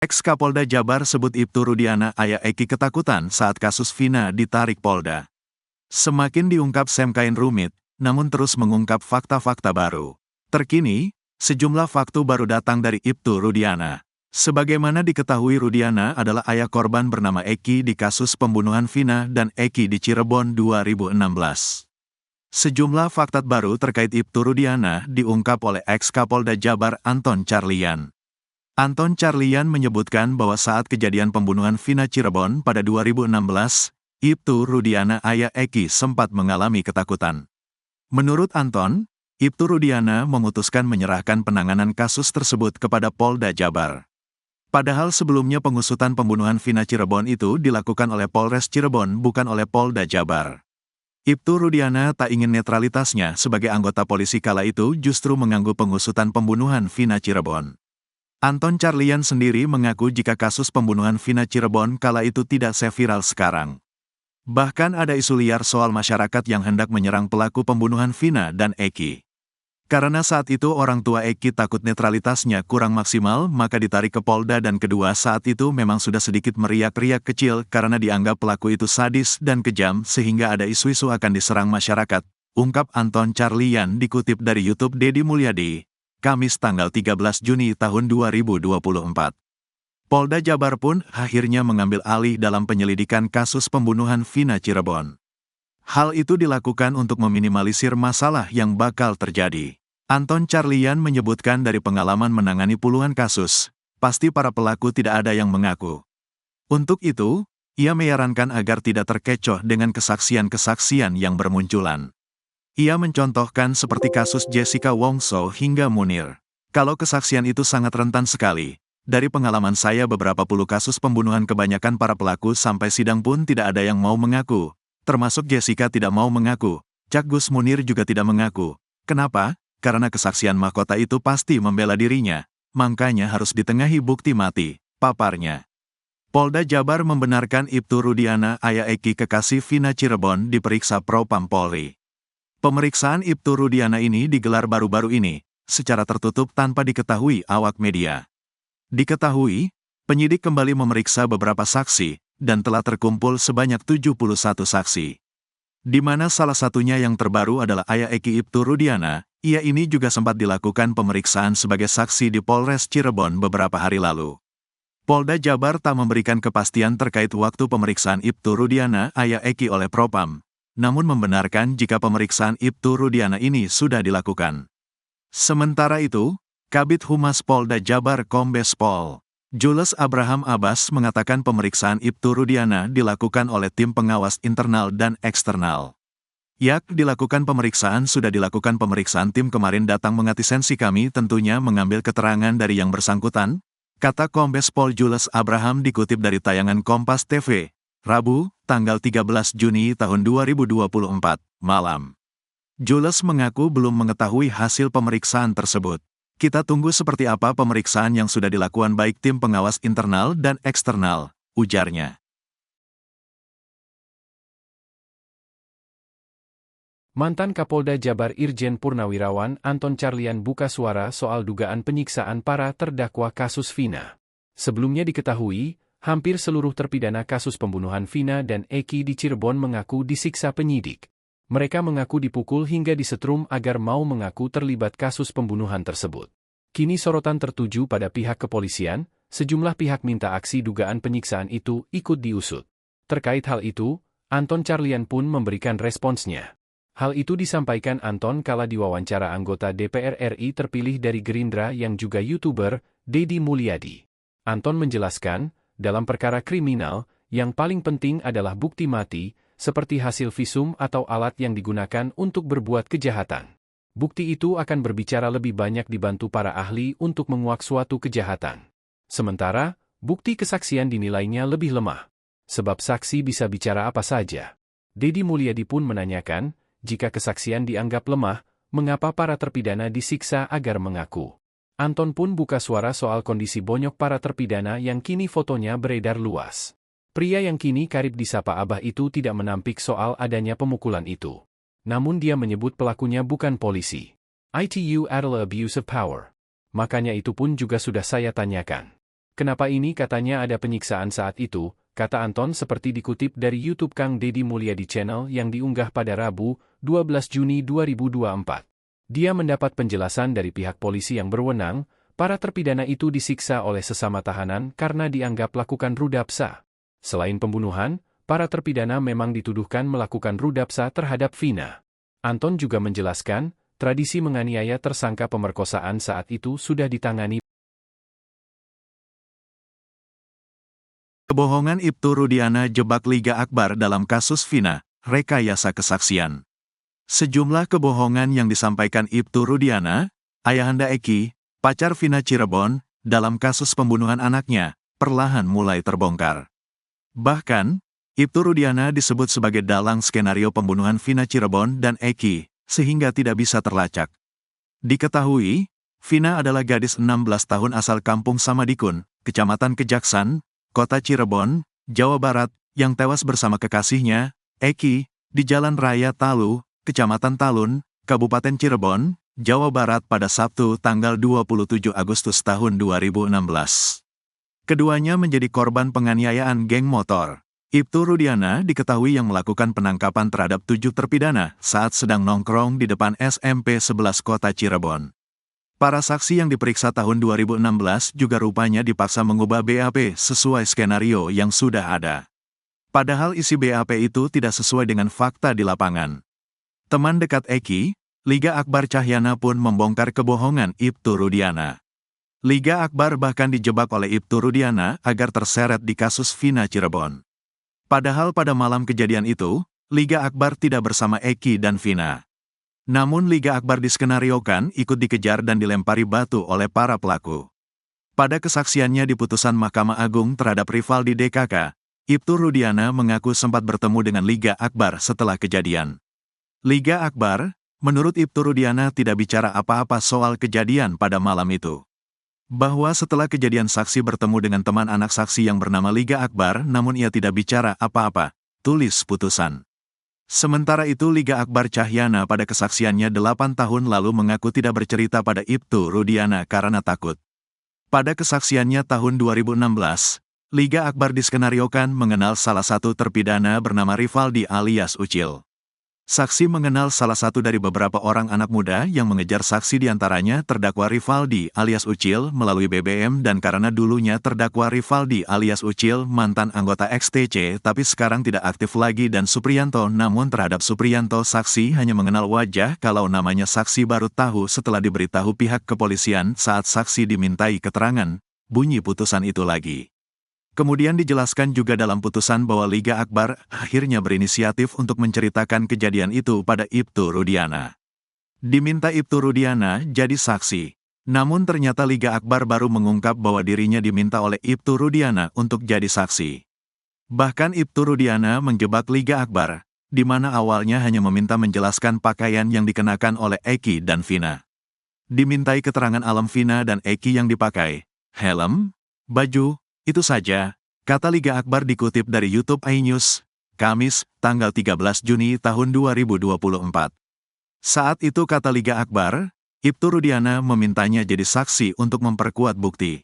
Ex-Kapolda Jabar sebut Ibtu Rudiana ayah Eki ketakutan saat kasus Vina ditarik Polda. Semakin diungkap semakin rumit, namun terus mengungkap fakta-fakta baru. Terkini, sejumlah fakta baru datang dari Ibtu Rudiana. Sebagaimana diketahui, Rudiana adalah ayah korban bernama Eki di kasus pembunuhan Vina dan Eki di Cirebon 2016. Sejumlah fakta baru terkait Ibtu Rudiana diungkap oleh ex-Kapolda Jabar Anton Carlyan. Anton Carlyan menyebutkan bahwa saat kejadian pembunuhan Vina Cirebon pada 2016, Ibtu Rudiana ayah Eki sempat mengalami ketakutan. Menurut Anton, Ibtu Rudiana memutuskan menyerahkan penanganan kasus tersebut kepada Polda Jabar. Padahal sebelumnya pengusutan pembunuhan Vina Cirebon itu dilakukan oleh Polres Cirebon bukan oleh Polda Jabar. Ibtu Rudiana tak ingin netralitasnya sebagai anggota polisi kala itu justru mengganggu pengusutan pembunuhan Vina Cirebon. Anton Carlyan sendiri mengaku jika kasus pembunuhan Vina Cirebon kala itu tidak seviral sekarang. Bahkan ada isu liar soal masyarakat yang hendak menyerang pelaku pembunuhan Vina dan Eki. Karena saat itu orang tua Eki takut netralitasnya kurang maksimal, maka ditarik ke Polda dan kedua saat itu memang sudah sedikit meriak-riak kecil karena dianggap pelaku itu sadis dan kejam sehingga ada isu-isu akan diserang masyarakat, ungkap Anton Carlyan dikutip dari YouTube Deddy Mulyadi. Kamis tanggal 13 Juni tahun 2024. Polda Jabar pun akhirnya mengambil alih dalam penyelidikan kasus pembunuhan Vina Cirebon. Hal itu dilakukan untuk meminimalisir masalah yang bakal terjadi. Anton Carlyan menyebutkan dari pengalaman menangani puluhan kasus, pasti para pelaku tidak ada yang mengaku. Untuk itu, ia menyarankan agar tidak terkecoh dengan kesaksian-kesaksian yang bermunculan. Ia mencontohkan seperti kasus Jessica Wongso hingga Munir. Kalau kesaksian itu sangat rentan sekali. Dari pengalaman saya beberapa puluh kasus pembunuhan kebanyakan para pelaku sampai sidang pun tidak ada yang mau mengaku. Termasuk Jessica tidak mau mengaku. Cak Gus Munir juga tidak mengaku. Kenapa? Karena kesaksian mahkota itu pasti membela dirinya. Makanya harus ditengahi bukti mati, paparnya. Polda Jabar membenarkan Ibtu Rudiana ayah Eki kekasih Vina Cirebon diperiksa Propam Polri. Pemeriksaan Ibtu Rudiana ini digelar baru-baru ini, secara tertutup tanpa diketahui awak media. Diketahui, penyidik kembali memeriksa beberapa saksi, dan telah terkumpul sebanyak 71 saksi. Di mana salah satunya yang terbaru adalah ayah Eki Ibtu Rudiana, ia ini juga sempat dilakukan pemeriksaan sebagai saksi di Polres Cirebon beberapa hari lalu. Polda Jabar tak memberikan kepastian terkait waktu pemeriksaan Ibtu Rudiana ayah Eki oleh Propam. Namun membenarkan jika pemeriksaan Ibtu Rudiana ini sudah dilakukan. Sementara itu, Kabid Humas Polda Jabar Kombes Pol Jules Abraham Abbas mengatakan pemeriksaan Ibtu Rudiana dilakukan oleh tim pengawas internal dan eksternal. Dilakukan pemeriksaan sudah dilakukan pemeriksaan tim kemarin datang mengasistensi kami tentunya mengambil keterangan dari yang bersangkutan, kata Kombes Pol Jules Abraham dikutip dari tayangan Kompas TV. Rabu, tanggal 13 Juni tahun 2024, malam. Jules mengaku belum mengetahui hasil pemeriksaan tersebut. Kita tunggu seperti apa pemeriksaan yang sudah dilakukan baik tim pengawas internal dan eksternal, ujarnya. Mantan Kapolda Jabar Irjen Purnawirawan Anton Carlyan buka suara soal dugaan penyiksaan para terdakwa kasus Vina. Sebelumnya diketahui, hampir seluruh terpidana kasus pembunuhan Vina dan Eki di Cirebon mengaku disiksa penyidik. Mereka mengaku dipukul hingga disetrum agar mau mengaku terlibat kasus pembunuhan tersebut. Kini sorotan tertuju pada pihak kepolisian, sejumlah pihak minta aksi dugaan penyiksaan itu ikut diusut. Terkait hal itu, Anton Carlyan pun memberikan responsnya. Hal itu disampaikan Anton kala diwawancara anggota DPR RI terpilih dari Gerindra yang juga YouTuber, Deddy Mulyadi. Anton menjelaskan, dalam perkara kriminal, yang paling penting adalah bukti mati, seperti hasil visum atau alat yang digunakan untuk berbuat kejahatan. Bukti itu akan berbicara lebih banyak dibantu para ahli untuk menguak suatu kejahatan. Sementara, bukti kesaksian dinilainya lebih lemah. Sebab saksi bisa bicara apa saja. Deddy Mulyadi pun menanyakan, jika kesaksian dianggap lemah, mengapa para terpidana disiksa agar mengaku? Anton pun buka suara soal kondisi bonyok para terpidana yang kini fotonya beredar luas. Pria yang kini karib disapa Abah itu tidak menampik soal adanya pemukulan itu. Namun dia menyebut pelakunya bukan polisi. Itu adalah abuse of power. Makanya itu pun juga sudah saya tanyakan. Kenapa ini katanya ada penyiksaan saat itu, kata Anton seperti dikutip dari YouTube Kang Deddy Mulyadi Channel yang diunggah pada Rabu, 12 Juni 2024. Dia mendapat penjelasan dari pihak polisi yang berwenang, para terpidana itu disiksa oleh sesama tahanan karena dianggap lakukan rudapsa. Selain pembunuhan, para terpidana memang dituduhkan melakukan rudapsa terhadap Vina. Anton juga menjelaskan, tradisi menganiaya tersangka pemerkosaan saat itu sudah ditangani. Kebohongan Ibtu Rudiana jebak Liga Akbar dalam kasus Vina, rekayasa kesaksian. Sejumlah kebohongan yang disampaikan Ibtu Rudiana, ayahanda Eki, pacar Vina Cirebon, dalam kasus pembunuhan anaknya, perlahan mulai terbongkar. Bahkan, Ibtu Rudiana disebut sebagai dalang skenario pembunuhan Vina Cirebon dan Eki, sehingga tidak bisa terlacak. Diketahui, Vina adalah gadis 16 tahun asal kampung Samadikun, Kecamatan Kejaksan, Kota Cirebon, Jawa Barat, yang tewas bersama kekasihnya, Eki, di Jalan Raya Talu, Kecamatan Talun, Kabupaten Cirebon, Jawa Barat pada Sabtu tanggal 27 Agustus tahun 2016. Keduanya menjadi korban penganiayaan geng motor. Ibtu Rudiana diketahui yang melakukan penangkapan terhadap 7 terpidana saat sedang nongkrong di depan SMP 11 Kota Cirebon. Para saksi yang diperiksa tahun 2016 juga rupanya dipaksa mengubah BAP sesuai skenario yang sudah ada. Padahal isi BAP itu tidak sesuai dengan fakta di lapangan. Teman dekat Eki, Liga Akbar Cahyana pun membongkar kebohongan Ibtu Rudiana. Liga Akbar bahkan dijebak oleh Ibtu Rudiana agar terseret di kasus Vina Cirebon. Padahal pada malam kejadian itu, Liga Akbar tidak bersama Eki dan Vina. Namun Liga Akbar diskenariokan ikut dikejar dan dilempari batu oleh para pelaku. Pada kesaksiannya di putusan Mahkamah Agung terhadap Rivaldi DKK, Ibtu Rudiana mengaku sempat bertemu dengan Liga Akbar setelah kejadian. Liga Akbar, menurut Ibtu Rudiana tidak bicara apa-apa soal kejadian pada malam itu. Bahwa setelah kejadian saksi bertemu dengan teman anak saksi yang bernama Liga Akbar namun ia tidak bicara apa-apa, tulis putusan. Sementara itu Liga Akbar Cahyana pada kesaksiannya 8 tahun lalu mengaku tidak bercerita pada Ibtu Rudiana karena takut. Pada kesaksiannya tahun 2016, Liga Akbar diskenariokan mengenal salah satu terpidana bernama Rivaldi alias Ucil. Saksi mengenal salah satu dari beberapa orang anak muda yang mengejar saksi diantaranya terdakwa Rivaldi alias Ucil melalui BBM dan karena dulunya terdakwa Rivaldi alias Ucil mantan anggota XTC tapi sekarang tidak aktif lagi dan Supriyanto namun terhadap Supriyanto saksi hanya mengenal wajah kalau namanya saksi baru tahu setelah diberitahu pihak kepolisian saat saksi dimintai keterangan, bunyi putusan itu lagi. Kemudian dijelaskan juga dalam putusan bahwa Liga Akbar akhirnya berinisiatif untuk menceritakan kejadian itu pada Ibtu Rudiana. Diminta Ibtu Rudiana jadi saksi. Namun ternyata Liga Akbar baru mengungkap bahwa dirinya diminta oleh Ibtu Rudiana untuk jadi saksi. Bahkan Ibtu Rudiana menjebak Liga Akbar, di mana awalnya hanya meminta menjelaskan pakaian yang dikenakan oleh Eki dan Vina. Dimintai keterangan alam Vina dan Eki yang dipakai, helm, baju, itu saja, kata Liga Akbar dikutip dari YouTube iNews, Kamis, tanggal 13 Juni tahun 2024. Saat itu kata Liga Akbar, Ibtu Rudiana memintanya jadi saksi untuk memperkuat bukti.